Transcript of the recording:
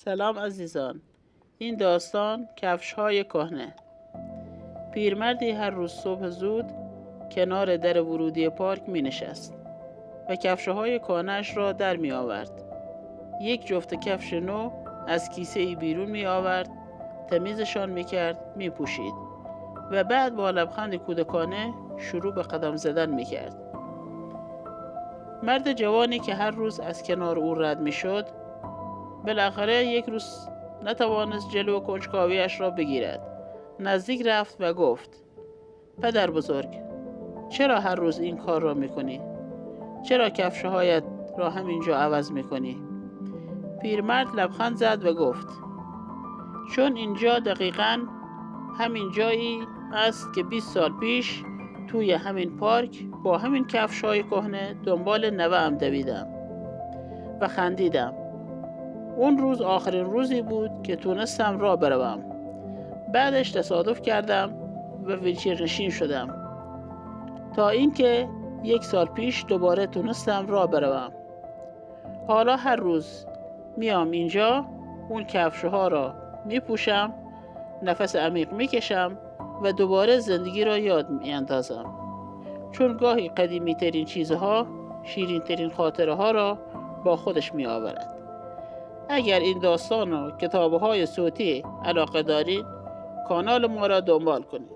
سلام عزیزان. این داستان کفش‌های کهنه. پیرمردی هر روز صبح زود کنار در ورودی پارک می نشست و کفش‌های کهنه‌اش را در می آورد. یک جفت کفش نو از کیسه ای بیرون می آورد، تمیزشان می کرد، می پوشید و بعد با لبخند کودکانه شروع به قدم زدن می کرد. مرد جوانی که هر روز از کنار او رد می شد بالاخره یک روز نتوانست جلو کنجکاویش را بگیرد. نزدیک رفت و گفت: پدر بزرگ، چرا هر روز این کار را میکنی؟ چرا کفشهایت را همینجا عوض میکنی؟ پیرمرد لبخند زد و گفت: چون اینجا دقیقاً همین جایی است که 20 سال پیش توی همین پارک با همین کفش‌های کهنه دنبال نوه‌ام دویدم و خندیدم. اون روز آخرین روزی بود که تونستم راه بروم. بعدش تصادف کردم و ویلچر نشین شدم تا اینکه 1 سال پیش دوباره تونستم راه بروم. حالا هر روز میام اینجا، اون کفش‌ها را میپوشم، نفس عمیق میکشم و دوباره زندگی را یاد میاندازم. چون گاهی قدیمی ترین چیزها شیرین ترین خاطره ها را با خودش می آورد. اگر این داستان و کتاب‌های صوتی علاقه دارید، کانال ما را دنبال کنید.